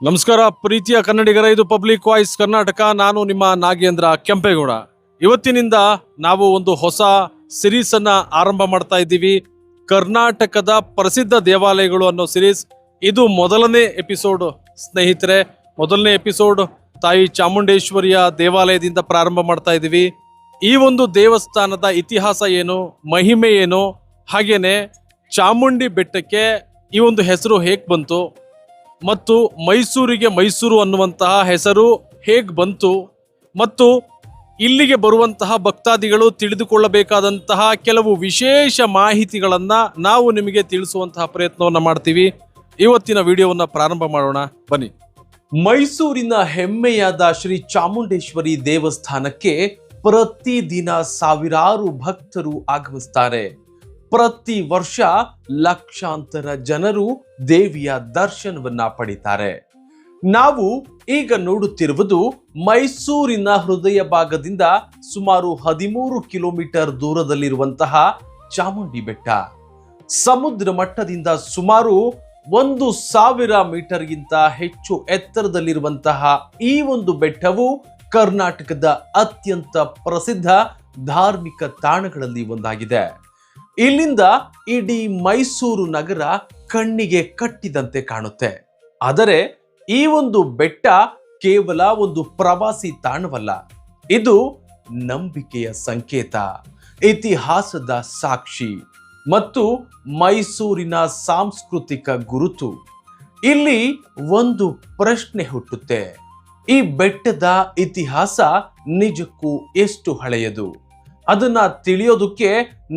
ನಮಸ್ಕಾರ ಪ್ರೀತಿಯ ಕನ್ನಡಿಗರ, ಇದು ಪಬ್ಲಿಕ್ ವಾಯ್ಸ್ ಕರ್ನಾಟಕ. ನಾನು ನಿಮ್ಮ ನಾಗೇಂದ್ರ ಕೆಂಪೇಗೌಡ. ಇವತ್ತಿನಿಂದ ನಾವು ಒಂದು ಹೊಸ ಸಿರೀಸ್ ಅನ್ನ ಆರಂಭ ಮಾಡ್ತಾ ಇದ್ದೀವಿ. ಕರ್ನಾಟಕದ ಪ್ರಸಿದ್ಧ ದೇವಾಲಯಗಳು ಅನ್ನೋ ಸಿರೀಸ್. ಇದು ಮೊದಲನೇ ಎಪಿಸೋಡ್ ಸ್ನೇಹಿತರೆ. ಮೊದಲನೇ ಎಪಿಸೋಡ್ ತಾಯಿ ಚಾಮುಂಡೇಶ್ವರಿಯ ದೇವಾಲಯದಿಂದ ಪ್ರಾರಂಭ ಮಾಡ್ತಾ ಇದ್ದೀವಿ. ಈ ಒಂದು ದೇವಸ್ಥಾನದ ಇತಿಹಾಸ ಏನು, ಮಹಿಮೆ ಏನು, ಹಾಗೇನೆ ಚಾಮುಂಡಿ ಬೆಟ್ಟಕ್ಕೆ ಈ ಒಂದು ಹೆಸರು ಹೇಗೆ ಬಂತು ಮತ್ತು ಮೈಸೂರಿಗೆ ಮೈಸೂರು ಅನ್ನುವಂತಹ ಹೆಸರು ಹೇಗೆ ಬಂತು ಮತ್ತು ಇಲ್ಲಿಗೆ ಬರುವಂತಹ ಭಕ್ತಾದಿಗಳು ತಿಳಿದುಕೊಳ್ಳಬೇಕಾದಂತಹ ಕೆಲವು ವಿಶೇಷ ಮಾಹಿತಿಗಳನ್ನು ನಾವು ನಿಮಗೆ ತಿಳಿಸುವಂತಹ ಪ್ರಯತ್ನವನ್ನು ಮಾಡ್ತೀವಿ. ಇವತ್ತಿನ ವಿಡಿಯೋವನ್ನು ಪ್ರಾರಂಭ ಮಾಡೋಣ, ಬನ್ನಿ. ಮೈಸೂರಿನ ಹೆಮ್ಮೆಯಾದ ಶ್ರೀ ಚಾಮುಂಡೇಶ್ವರಿ ದೇವಸ್ಥಾನಕ್ಕೆ ಪ್ರತಿದಿನ ಸಾವಿರಾರು ಭಕ್ತರು ಆಗಮಿಸ್ತಾರೆ. ಪ್ರತಿ ವರ್ಷ ಲಕ್ಷಾಂತರ ಜನರು ದೇವಿಯ ದರ್ಶನವನ್ನ ಪಡಿತಾರೆ. ನಾವು ಈಗ ನೋಡುತ್ತಿರುವುದು ಮೈಸೂರಿನ ಹೃದಯ ಭಾಗದಿಂದ ಸುಮಾರು 13 ಕಿಲೋಮೀಟರ್ ದೂರದಲ್ಲಿರುವಂತಹ ಚಾಮುಂಡಿ ಬೆಟ್ಟ. ಸಮುದ್ರ ಮಟ್ಟದಿಂದ ಸುಮಾರು 1000 ಮೀಟರ್ಗಿಂತ ಹೆಚ್ಚು ಎತ್ತರದಲ್ಲಿರುವಂತಹ ಈ ಒಂದು ಬೆಟ್ಟವು ಕರ್ನಾಟಕದ ಅತ್ಯಂತ ಪ್ರಸಿದ್ಧ ಧಾರ್ಮಿಕ ತಾಣಗಳಲ್ಲಿ ಒಂದಾಗಿದೆ. ಇಲ್ಲಿಂದ ಇಡೀ ಮೈಸೂರು ನಗರ ಕಣ್ಣಿಗೆ ಕಟ್ಟಿದಂತೆ ಕಾಣುತ್ತೆ. ಆದರೆ ಈ ಒಂದು ಬೆಟ್ಟ ಕೇವಲ ಒಂದು ಪ್ರವಾಸಿ ತಾಣವಲ್ಲ, ಇದು ನಂಬಿಕೆಯ ಸಂಕೇತ, ಇತಿಹಾಸದ ಸಾಕ್ಷಿ ಮತ್ತು ಮೈಸೂರಿನ ಸಾಂಸ್ಕೃತಿಕ ಗುರುತು. ಇಲ್ಲಿ ಒಂದು ಪ್ರಶ್ನೆ ಹುಟ್ಟುತ್ತೆ: ಈ ಬೆಟ್ಟದ ಇತಿಹಾಸ ನಿಜಕ್ಕೂ ಎಷ್ಟು ಹಳೆಯದು? ಅದನ್ನ ತಿಳಿಯೋದಕ್ಕೆ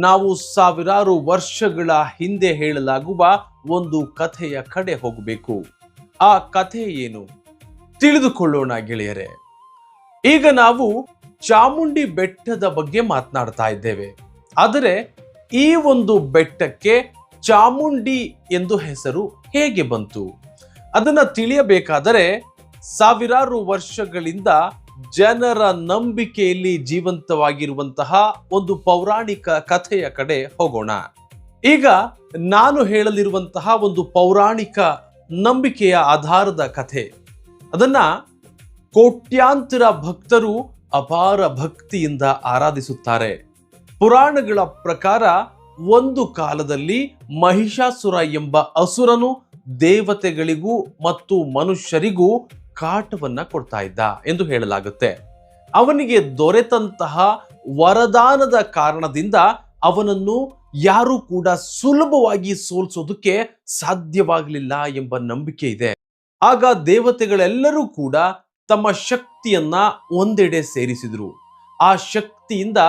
ನಾವು ಸಾವಿರಾರು ವರ್ಷಗಳ ಹಿಂದೆ ಹೇಳಲಾಗುವ ಒಂದು ಕಥೆಯ ಕಡೆ ಹೋಗಬೇಕು. ಆ ಕಥೆ ಏನು ತಿಳಿದುಕೊಳ್ಳೋಣ ಗೆಳೆಯರೆ. ಈಗ ನಾವು ಚಾಮುಂಡಿ ಬೆಟ್ಟದ ಬಗ್ಗೆ ಮಾತನಾಡ್ತಾ ಇದ್ದೇವೆ. ಆದರೆ ಈ ಒಂದು ಬೆಟ್ಟಕ್ಕೆ ಚಾಮುಂಡಿ ಎಂದು ಹೆಸರು ಹೇಗೆ ಬಂತು? ಅದನ್ನ ತಿಳಿಯಬೇಕಾದರೆ ಸಾವಿರಾರು ವರ್ಷಗಳಿಂದ ಜನರ ನಂಬಿಕೆಯಲ್ಲಿ ಜೀವಂತವಾಗಿರುವಂತಹ ಒಂದು ಪೌರಾಣಿಕ ಕಥೆಯ ಕಡೆ ಹೋಗೋಣ. ಈಗ ನಾನು ಹೇಳಲಿರುವಂತಹ ಒಂದು ಪೌರಾಣಿಕ ನಂಬಿಕೆಯ ಆಧಾರದ ಕಥೆ. ಅದನ್ನ ಕೋಟ್ಯಾಂತರ ಭಕ್ತರು ಅಪಾರ ಭಕ್ತಿಯಿಂದ ಆರಾಧಿಸುತ್ತಾರೆ. ಪುರಾಣಗಳ ಪ್ರಕಾರ ಒಂದು ಕಾಲದಲ್ಲಿ ಮಹಿಷಾಸುರ ಎಂಬ ಅಸುರನು ದೇವತೆಗಳಿಗೂ ಮತ್ತು ಮನುಷ್ಯರಿಗೂ ಕಾಟವನ್ನ ಕೊಡ್ತಾ ಇದ್ದ ಎಂದು ಹೇಳಲಾಗುತ್ತೆ. ಅವನಿಗೆ ದೊರೆತಂತಹ ವರದಾನದ ಕಾರಣದಿಂದ ಅವನನ್ನು ಯಾರು ಕೂಡ ಸುಲಭವಾಗಿ ಸೋಲಿಸೋದಕ್ಕೆ ಸಾಧ್ಯವಾಗಲಿಲ್ಲ ಎಂಬ ನಂಬಿಕೆ ಇದೆ. ಆಗ ದೇವತೆಗಳೆಲ್ಲರೂ ಕೂಡ ತಮ್ಮ ಶಕ್ತಿಯನ್ನ ಒಂದೆಡೆ ಸೇರಿಸಿದ್ರು. ಆ ಶಕ್ತಿಯಿಂದ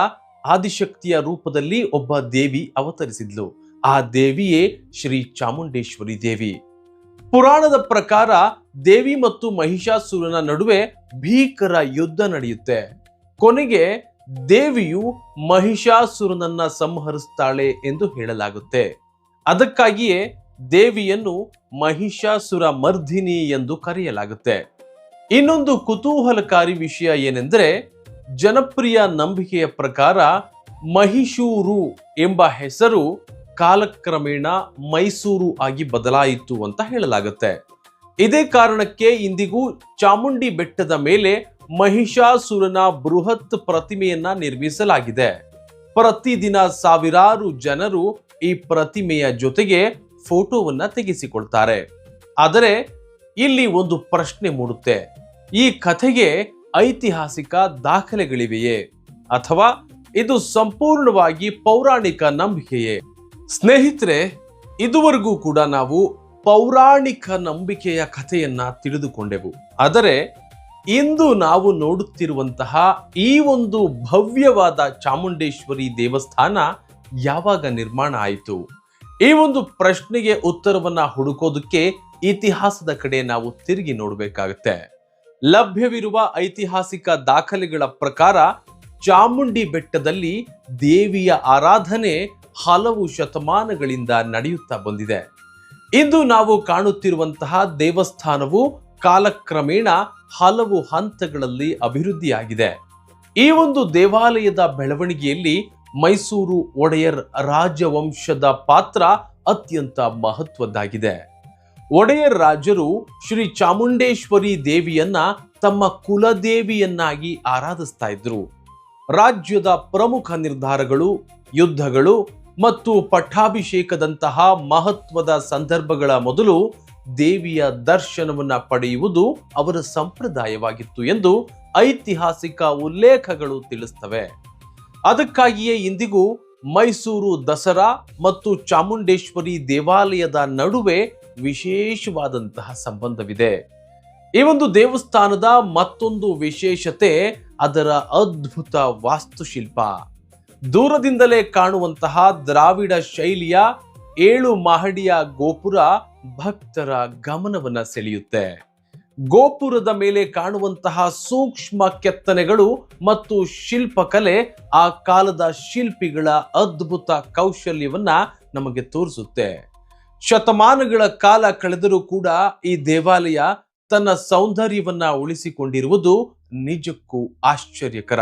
ಆದಿಶಕ್ತಿಯ ರೂಪದಲ್ಲಿ ಒಬ್ಬ ದೇವಿ ಅವತರಿಸಿದ್ಲು. ಆ ದೇವಿಯೇ ಶ್ರೀ ಚಾಮುಂಡೇಶ್ವರಿ ದೇವಿ. ಪುರಾಣದ ಪ್ರಕಾರ ದೇವಿ ಮತ್ತು ಮಹಿಷಾಸುರನ ನಡುವೆ ಭೀಕರ ಯುದ್ಧ ನಡೆಯುತ್ತೆ. ಕೊನೆಗೆ ದೇವಿಯು ಮಹಿಷಾಸುರನನ್ನ ಸಂಹರಿಸ್ತಾಳೆ ಎಂದು ಹೇಳಲಾಗುತ್ತೆ. ಅದಕ್ಕಾಗಿಯೇ ದೇವಿಯನ್ನು ಮಹಿಷಾಸುರ ಮರ್ಧಿನಿ ಎಂದು ಕರೆಯಲಾಗುತ್ತೆ. ಇನ್ನೊಂದು ಕುತೂಹಲಕಾರಿ ವಿಷಯ ಏನೆಂದರೆ, ಜನಪ್ರಿಯ ನಂಬಿಕೆಯ ಪ್ರಕಾರ ಮಹಿಷೂರು ಎಂಬ ಹೆಸರು ಕಾಲಕ್ರಮೇಣ ಮೈಸೂರು ಆಗಿ ಬದಲಾಯಿತು ಅಂತ ಹೇಳಲಾಗುತ್ತೆ. ಇದೇ ಕಾರಣಕ್ಕೆ ಇಂದಿಗೂ ಚಾಮುಂಡಿ ಬೆಟ್ಟದ ಮೇಲೆ ಮಹಿಷಾಸುರನ ಬೃಹತ್ ಪ್ರತಿಮೆಯನ್ನ ನಿರ್ಮಿಸಲಾಗಿದೆ. ಪ್ರತಿದಿನ ಸಾವಿರಾರು ಜನರು ಈ ಪ್ರತಿಮೆಯ ಜೊತೆಗೆ ಫೋಟೋವನ್ನ ತೆಗೆಸಿಕೊಳ್ತಾರೆ. ಆದರೆ ಇಲ್ಲಿ ಒಂದು ಪ್ರಶ್ನೆ ಮೂಡುತ್ತೆ: ಈ ಕಥೆಗೆ ಐತಿಹಾಸಿಕ ದಾಖಲೆಗಳಿವೆಯೇ ಅಥವಾ ಇದು ಸಂಪೂರ್ಣವಾಗಿ ಪೌರಾಣಿಕ ನಂಬಿಕೆಯೇ? ಸ್ನೇಹಿತರೆ, ಇದುವರೆಗೂ ಕೂಡ ನಾವು ಪೌರಾಣಿಕ ನಂಬಿಕೆಯ ಕಥೆಯನ್ನ ತಿಳಿದುಕೊಂಡೆವು. ಆದರೆ ಇಂದು ನಾವು ನೋಡುತ್ತಿರುವಂತಹ ಈ ಒಂದು ಭವ್ಯವಾದ ಚಾಮುಂಡೇಶ್ವರಿ ದೇವಸ್ಥಾನ ಯಾವಾಗ ನಿರ್ಮಾಣ ಆಯಿತು? ಈ ಒಂದು ಪ್ರಶ್ನೆಗೆ ಉತ್ತರವನ್ನ ಹುಡುಕೋದಕ್ಕೆ ಇತಿಹಾಸದ ಕಡೆ ನಾವು ತಿರುಗಿ ನೋಡಬೇಕಾಗುತ್ತೆ. ಲಭ್ಯವಿರುವ ಐತಿಹಾಸಿಕ ದಾಖಲೆಗಳ ಪ್ರಕಾರ ಚಾಮುಂಡಿ ಬೆಟ್ಟದಲ್ಲಿ ದೇವಿಯ ಆರಾಧನೆ ಹಲವು ಶತಮಾನಗಳಿಂದ ನಡೆಯುತ್ತಾ ಬಂದಿದೆ. ಇಂದು ನಾವು ಕಾಣುತ್ತಿರುವಂತಹ ದೇವಸ್ಥಾನವು ಕಾಲಕ್ರಮೇಣ ಹಲವು ಹಂತಗಳಲ್ಲಿ ಅಭಿವೃದ್ಧಿಯಾಗಿದೆ. ಈ ಒಂದು ದೇವಾಲಯದ ಬೆಳವಣಿಗೆಯಲ್ಲಿ ಮೈಸೂರು ಒಡೆಯರ್ ರಾಜವಂಶದ ಪಾತ್ರ ಅತ್ಯಂತ ಮಹತ್ವದ್ದಾಗಿದೆ. ಒಡೆಯರ್ ರಾಜರು ಶ್ರೀ ಚಾಮುಂಡೇಶ್ವರಿ ದೇವಿಯನ್ನ ತಮ್ಮ ಕುಲದೇವಿಯನ್ನಾಗಿ ಆರಾಧಿಸ್ತಾ ಇದ್ರು. ರಾಜ್ಯದ ಪ್ರಮುಖ ನಿರ್ಧಾರಗಳು, ಯುದ್ಧಗಳು ಮತ್ತು ಪಟ್ಟಾಭಿಷೇಕದಂತಹ ಮಹತ್ವದ ಸಂದರ್ಭಗಳ ಮೊದಲು ದೇವಿಯ ದರ್ಶನವನ್ನ ಪಡೆಯುವುದು ಅವರ ಸಂಪ್ರದಾಯವಾಗಿತ್ತು ಎಂದು ಐತಿಹಾಸಿಕ ಉಲ್ಲೇಖಗಳು ತಿಳಿಸ್ತವೆ. ಅದಕ್ಕಾಗಿಯೇ ಇಂದಿಗೂ ಮೈಸೂರು ದಸರಾ ಮತ್ತು ಚಾಮುಂಡೇಶ್ವರಿ ದೇವಾಲಯದ ನಡುವೆ ವಿಶೇಷವಾದಂತಹ ಸಂಬಂಧವಿದೆ. ಈ ಒಂದು ದೇವಸ್ಥಾನದ ಮತ್ತೊಂದು ವಿಶೇಷತೆ ಅದರ ಅದ್ಭುತ ವಾಸ್ತುಶಿಲ್ಪ. ದೂರದಿಂದಲೇ ಕಾಣುವಂತಹ ದ್ರಾವಿಡ ಶೈಲಿಯ 7 ಮಹಡಿಯ ಗೋಪುರ ಭಕ್ತರ ಗಮನವನ್ನ ಸೆಳೆಯುತ್ತೆ. ಗೋಪುರದ ಮೇಲೆ ಕಾಣುವಂತಹ ಸೂಕ್ಷ್ಮ ಕೆತ್ತನೆಗಳು ಮತ್ತು ಶಿಲ್ಪಕಲೆ ಆ ಕಾಲದ ಶಿಲ್ಪಿಗಳ ಅದ್ಭುತ ಕೌಶಲ್ಯವನ್ನ ನಮಗೆ ತೋರಿಸುತ್ತೆ. ಶತಮಾನಗಳ ಕಾಲ ಕಳೆದರೂ ಕೂಡ ಈ ದೇವಾಲಯ ತನ್ನ ಸೌಂದರ್ಯವನ್ನ ಉಳಿಸಿಕೊಂಡಿರುವುದು ನಿಜಕ್ಕೂ ಆಶ್ಚರ್ಯಕರ.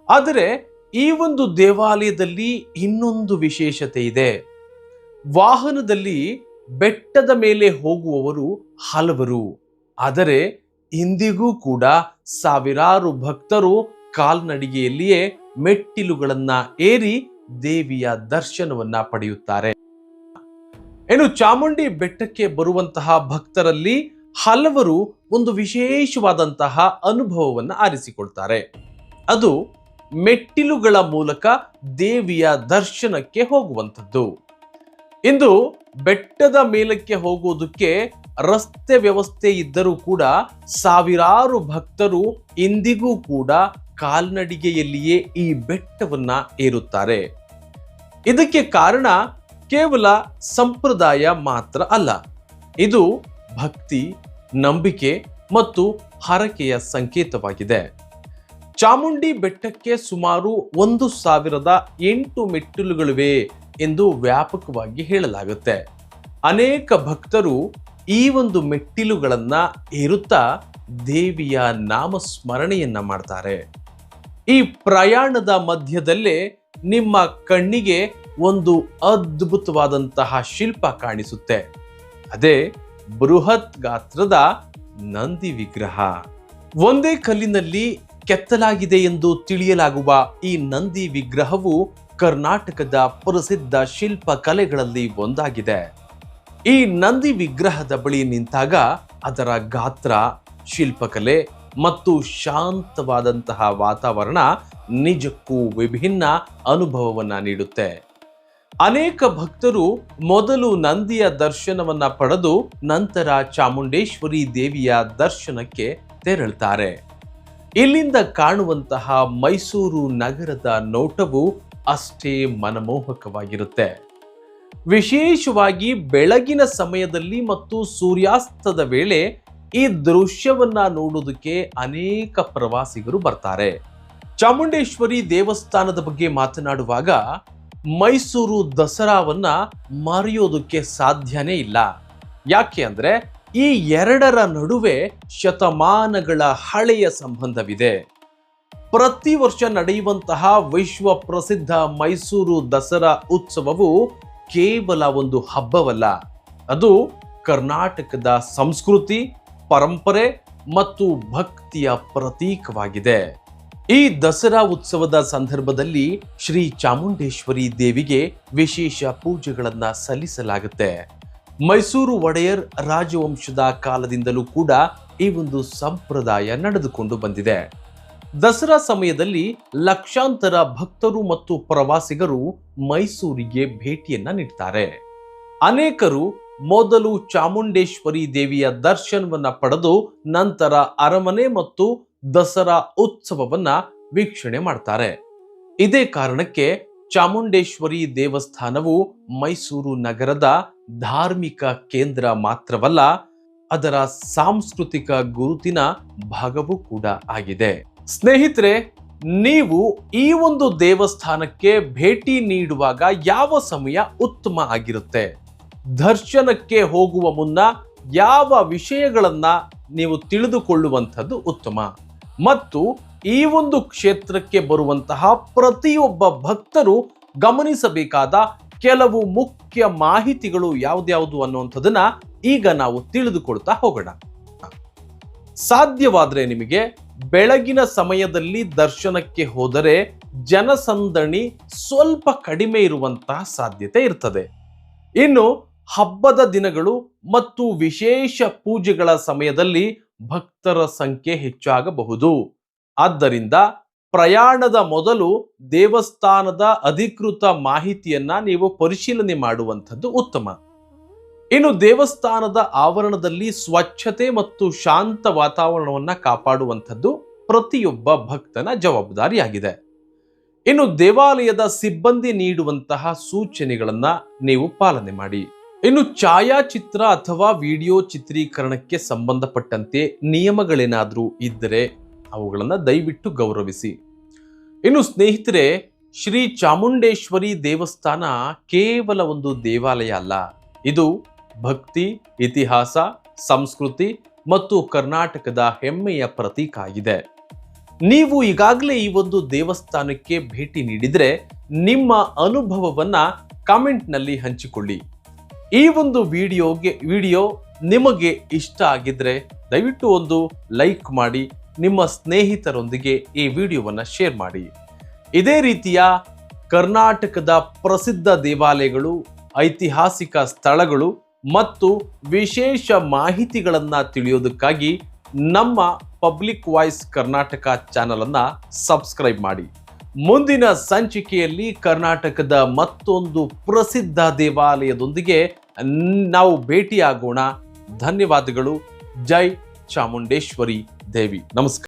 ಆದರೆ ಈ ಒಂದು ದೇವಾಲಯದಲ್ಲಿ ಇನ್ನೊಂದು ವಿಶೇಷತೆ ಇದೆ. ವಾಹನದಲ್ಲಿ ಬೆಟ್ಟದ ಮೇಲೆ ಹೋಗುವವರು ಹಲವರು, ಆದರೆ ಇಂದಿಗೂ ಕೂಡ ಸಾವಿರಾರು ಭಕ್ತರು ಕಾಲ್ನಡಿಗೆಯಲ್ಲಿಯೇ ಮೆಟ್ಟಿಲುಗಳನ್ನ ಏರಿ ದೇವಿಯ ದರ್ಶನವನ್ನ ಪಡೆಯುತ್ತಾರೆ. ಇನ್ನು ಚಾಮುಂಡಿ ಬೆಟ್ಟಕ್ಕೆ ಬರುವಂತಹ ಭಕ್ತರಲ್ಲಿ ಹಲವರು ಒಂದು ವಿಶೇಷವಾದಂತಹ ಅನುಭವವನ್ನು ಆರಿಸಿಕೊಳ್ತಾರೆ. ಅದು ಮೆಟ್ಟಿಲುಗಳ ಮೂಲಕ ದೇವಿಯ ದರ್ಶನಕ್ಕೆ ಹೋಗುವಂಥದ್ದು. ಇಂದು ಬೆಟ್ಟದ ಮೇಲಕ್ಕೆ ಹೋಗುವುದಕ್ಕೆ ರಸ್ತೆ ವ್ಯವಸ್ಥೆ ಇದ್ದರೂ ಕೂಡ ಸಾವಿರಾರು ಭಕ್ತರು ಇಂದಿಗೂ ಕೂಡ ಕಾಲ್ನಡಿಗೆಯಲ್ಲಿಯೇ ಈ ಬೆಟ್ಟವನ್ನ ಏರುತ್ತಾರೆ. ಇದಕ್ಕೆ ಕಾರಣ ಕೇವಲ ಸಂಪ್ರದಾಯ ಮಾತ್ರ ಅಲ್ಲ, ಇದು ಭಕ್ತಿ, ನಂಬಿಕೆ ಮತ್ತು ಹರಕೆಯ ಸಂಕೇತವಾಗಿದೆ. ಚಾಮುಂಡಿ ಬೆಟ್ಟಕ್ಕೆ ಸುಮಾರು 1008 ಮೆಟ್ಟಿಲುಗಳಿವೆ ಎಂದು ವ್ಯಾಪಕವಾಗಿ ಹೇಳಲಾಗುತ್ತೆ. ಅನೇಕ ಭಕ್ತರು ಈ ಒಂದು ಮೆಟ್ಟಿಲುಗಳನ್ನ ಏರುತ್ತಾ ದೇವಿಯ ನಾಮಸ್ಮರಣೆಯನ್ನ ಮಾಡ್ತಾರೆ. ಈ ಪ್ರಯಾಣದ ಮಧ್ಯದಲ್ಲೇ ನಿಮ್ಮ ಕಣ್ಣಿಗೆ ಒಂದು ಅದ್ಭುತವಾದಂತಹ ಶಿಲ್ಪ ಕಾಣಿಸುತ್ತೆ. ಅದೇ ಬೃಹತ್ ಗಾತ್ರದ ನಂದಿ ವಿಗ್ರಹ. ಒಂದೇ ಕಲ್ಲಿನಲ್ಲಿ ಕೆತ್ತಲಾಗಿದೆ ಎಂದು ತಿಳಿಯಲಾಗುವ ಈ ನಂದಿ ವಿಗ್ರಹವು ಕರ್ನಾಟಕದ ಪ್ರಸಿದ್ಧ ಶಿಲ್ಪ ಕಲೆಗಳಲ್ಲಿ ಒಂದಾಗಿದೆ. ಈ ನಂದಿ ವಿಗ್ರಹದ ಬಳಿ ನಿಂತಾಗ ಅದರ ಗಾತ್ರ, ಶಿಲ್ಪಕಲೆ ಮತ್ತು ಶಾಂತವಾದಂತಹ ವಾತಾವರಣ ನಿಜಕ್ಕೂ ವಿಭಿನ್ನ ಅನುಭವವನ್ನ ನೀಡುತ್ತೆ. ಅನೇಕ ಭಕ್ತರು ಮೊದಲು ನಂದಿಯ ದರ್ಶನವನ್ನ ಪಡೆದು ನಂತರ ಚಾಮುಂಡೇಶ್ವರಿ ದೇವಿಯ ದರ್ಶನಕ್ಕೆ ತೆರಳುತ್ತಾರೆ. ಇಲ್ಲಿಂದ ಕಾಣುವಂತಹ ಮೈಸೂರು ನಗರದ ನೋಟವು ಅಷ್ಟೇ ಮನಮೋಹಕವಾಗಿರುತ್ತೆ. ವಿಶೇಷವಾಗಿ ಬೆಳಗಿನ ಸಮಯದಲ್ಲಿ ಮತ್ತು ಸೂರ್ಯಾಸ್ತದ ವೇಳೆ ಈ ದೃಶ್ಯವನ್ನ ನೋಡೋದಕ್ಕೆ ಅನೇಕ ಪ್ರವಾಸಿಗರು ಬರ್ತಾರೆ. ಚಾಮುಂಡೇಶ್ವರಿ ದೇವಸ್ಥಾನದ ಬಗ್ಗೆ ಮಾತನಾಡುವಾಗ ಮೈಸೂರು ದಸರಾವನ್ನ ಮರೆಯೋದಕ್ಕೆ ಸಾಧ್ಯನೇ ಇಲ್ಲ. ಯಾಕೆ ಅಂದ್ರೆ ಈ ಎರಡರ ನಡುವೆ ಶತಮಾನಗಳ ಹಳೆಯ ಸಂಬಂಧವಿದೆ. ಪ್ರತಿ ವರ್ಷ ನಡೆಯುವಂತಹ ವಿಶ್ವ ಪ್ರಸಿದ್ಧ ಮೈಸೂರು ದಸರಾ ಉತ್ಸವವು ಕೇವಲ ಒಂದು ಹಬ್ಬವಲ್ಲ, ಅದು ಕರ್ನಾಟಕದ ಸಂಸ್ಕೃತಿ, ಪರಂಪರೆ ಮತ್ತು ಭಕ್ತಿಯ ಪ್ರತೀಕವಾಗಿದೆ. ಈ ದಸರಾ ಉತ್ಸವದ ಸಂದರ್ಭದಲ್ಲಿ ಶ್ರೀ ಚಾಮುಂಡೇಶ್ವರಿ ದೇವಿಗೆ ವಿಶೇಷ ಪೂಜೆಗಳನ್ನ ಸಲ್ಲಿಸಲಾಗುತ್ತೆ. ಮೈಸೂರು ಒಡೆಯರ್ ರಾಜವಂಶದ ಕಾಲದಿಂದಲೂ ಕೂಡ ಈ ಒಂದು ಸಂಪ್ರದಾಯ ನಡೆದುಕೊಂಡು ಬಂದಿದೆ. ದಸರಾ ಸಮಯದಲ್ಲಿ ಲಕ್ಷಾಂತರ ಭಕ್ತರು ಮತ್ತು ಪ್ರವಾಸಿಗರು ಮೈಸೂರಿಗೆ ಭೇಟಿಯನ್ನ ನೀಡ್ತಾರೆ. ಅನೇಕರು ಮೊದಲು ಚಾಮುಂಡೇಶ್ವರಿ ದೇವಿಯ ದರ್ಶನವನ್ನ ಪಡೆದು ನಂತರ ಅರಮನೆ ಮತ್ತು ದಸರಾ ಉತ್ಸವವನ್ನ ವೀಕ್ಷಣೆ ಮಾಡ್ತಾರೆ. ಇದೇ ಕಾರಣಕ್ಕೆ ಚಾಮುಂಡೇಶ್ವರಿ ದೇವಸ್ಥಾನವು ಮೈಸೂರು ನಗರದ ಧಾರ್ಮಿಕ ಕೇಂದ್ರ ಮಾತ್ರವಲ್ಲ, ಅದರ ಸಾಂಸ್ಕೃತಿಕ ಗುರುತಿನ ಭಾಗವೂ ಕೂಡ ಆಗಿದೆ. ಸ್ನೇಹಿತರೆ, ನೀವು ಈ ಒಂದು ದೇವಸ್ಥಾನಕ್ಕೆ ಭೇಟಿ ನೀಡುವಾಗ ಯಾವ ಸಮಯ ಉತ್ತಮ ಆಗಿರುತ್ತೆ? ದರ್ಶನಕ್ಕೆ ಹೋಗುವ ಮುನ್ನ ಯಾವ ವಿಷಯಗಳನ್ನ ನೀವು ತಿಳಿದುಕೊಳ್ಳುವಂಥದ್ದು ಉತ್ತಮ? ಮತ್ತು ಈ ಒಂದು ಕ್ಷೇತ್ರಕ್ಕೆ ಬರುವಂತಹ ಪ್ರತಿಯೊಬ್ಬ ಭಕ್ತರು ಗಮನಿಸಬೇಕಾದ ಕೆಲವು ಮುಖ್ಯ ಮಾಹಿತಿಗಳು ಯಾವ್ದ್ಯಾವುದು ಅನ್ನುವಂಥದ್ದನ್ನ ಈಗ ನಾವು ತಿಳಿದುಕೊಳ್ತಾ ಹೋಗೋಣ. ಸಾಧ್ಯವಾದರೆ ನಿಮಗೆ ಬೆಳಗಿನ ಸಮಯದಲ್ಲಿ ದರ್ಶನಕ್ಕೆ ಹೋದರೆ ಜನಸಂದಣಿ ಸ್ವಲ್ಪ ಕಡಿಮೆ ಇರುವಂತಹ ಸಾಧ್ಯತೆ ಇರ್ತದೆ. ಇನ್ನು ಹಬ್ಬದ ದಿನಗಳು ಮತ್ತು ವಿಶೇಷ ಪೂಜೆಗಳ ಸಮಯದಲ್ಲಿ ಭಕ್ತರ ಸಂಖ್ಯೆ ಹೆಚ್ಚಾಗಬಹುದು. ಆದ್ದರಿಂದ ಪ್ರಯಾಣದ ಮೊದಲು ದೇವಸ್ಥಾನದ ಅಧಿಕೃತ ಮಾಹಿತಿಯನ್ನ ನೀವು ಪರಿಶೀಲನೆ ಮಾಡುವಂಥದ್ದು ಉತ್ತಮ. ಇನ್ನು ದೇವಸ್ಥಾನದ ಆವರಣದಲ್ಲಿ ಸ್ವಚ್ಛತೆ ಮತ್ತು ಶಾಂತ ವಾತಾವರಣವನ್ನ ಕಾಪಾಡುವಂಥದ್ದು ಪ್ರತಿಯೊಬ್ಬ ಭಕ್ತನ ಜವಾಬ್ದಾರಿಯಾಗಿದೆ. ಇನ್ನು ದೇವಾಲಯದ ಸಿಬ್ಬಂದಿ ನೀಡುವಂತಹ ಸೂಚನೆಗಳನ್ನ ನೀವು ಪಾಲನೆ ಮಾಡಿ. ಇನ್ನು ಛಾಯಾಚಿತ್ರ ಅಥವಾ ವಿಡಿಯೋ ಚಿತ್ರೀಕರಣಕ್ಕೆ ಸಂಬಂಧಪಟ್ಟಂತೆ ನಿಯಮಗಳೇನಾದರೂ ಇದ್ದರೆ ಅವುಗಳನ್ನ ದಯವಿಟ್ಟು ಗೌರವಿಸಿ. ಇನ್ನು ಸ್ನೇಹಿತರೆ, ಶ್ರೀ ಚಾಮುಂಡೇಶ್ವರಿ ದೇವಸ್ಥಾನ ಕೇವಲ ಒಂದು ದೇವಾಲಯ ಅಲ್ಲ, ಇದು ಭಕ್ತಿ, ಇತಿಹಾಸ, ಸಂಸ್ಕೃತಿ ಮತ್ತು ಕರ್ನಾಟಕದ ಹೆಮ್ಮೆಯ ಪ್ರತೀಕ ಆಗಿದೆ. ನೀವು ಈಗಾಗಲೇ ಈ ಒಂದು ದೇವಸ್ಥಾನಕ್ಕೆ ಭೇಟಿ ನೀಡಿದ್ರೆ ನಿಮ್ಮ ಅನುಭವವನ್ನ ಕಾಮೆಂಟ್ನಲ್ಲಿ ಹಂಚಿಕೊಳ್ಳಿ. ಈ ಒಂದು ವಿಡಿಯೋ ನಿಮಗೆ ಇಷ್ಟ ಆಗಿದ್ರೆ ದಯವಿಟ್ಟು ಒಂದು ಲೈಕ್ ಮಾಡಿ, ನಿಮ್ಮ ಸ್ನೇಹಿತರೊಂದಿಗೆ ಈ ವಿಡಿಯೋವನ್ನು ಶೇರ್ ಮಾಡಿ. ಇದೇ ರೀತಿಯ ಕರ್ನಾಟಕದ ಪ್ರಸಿದ್ಧ ದೇವಾಲಯಗಳು, ಐತಿಹಾಸಿಕ ಸ್ಥಳಗಳು ಮತ್ತು ವಿಶೇಷ ಮಾಹಿತಿಗಳನ್ನ ತಿಳಿಯೋದಕ್ಕಾಗಿ ನಮ್ಮ ಪಬ್ಲಿಕ್ ವಾಯ್ಸ್ ಕರ್ನಾಟಕ ಚಾನಲ್ ಅನ್ನ ಸಬ್ಸ್ಕ್ರೈಬ್ ಮಾಡಿ. ಮುಂದಿನ ಸಂಚಿಕೆಯಲ್ಲಿ ಕರ್ನಾಟಕದ ಮತ್ತೊಂದು ಪ್ರಸಿದ್ಧ ದೇವಾಲಯದೊಂದಿಗೆ ನಾವು ಭೇಟಿಯಾಗೋಣ. ಧನ್ಯವಾದಗಳು. ಜೈ ಚಾಮುಂಡೇಶ್ವರಿ ದೇವಿ. ನಮಸ್ಕಾರ.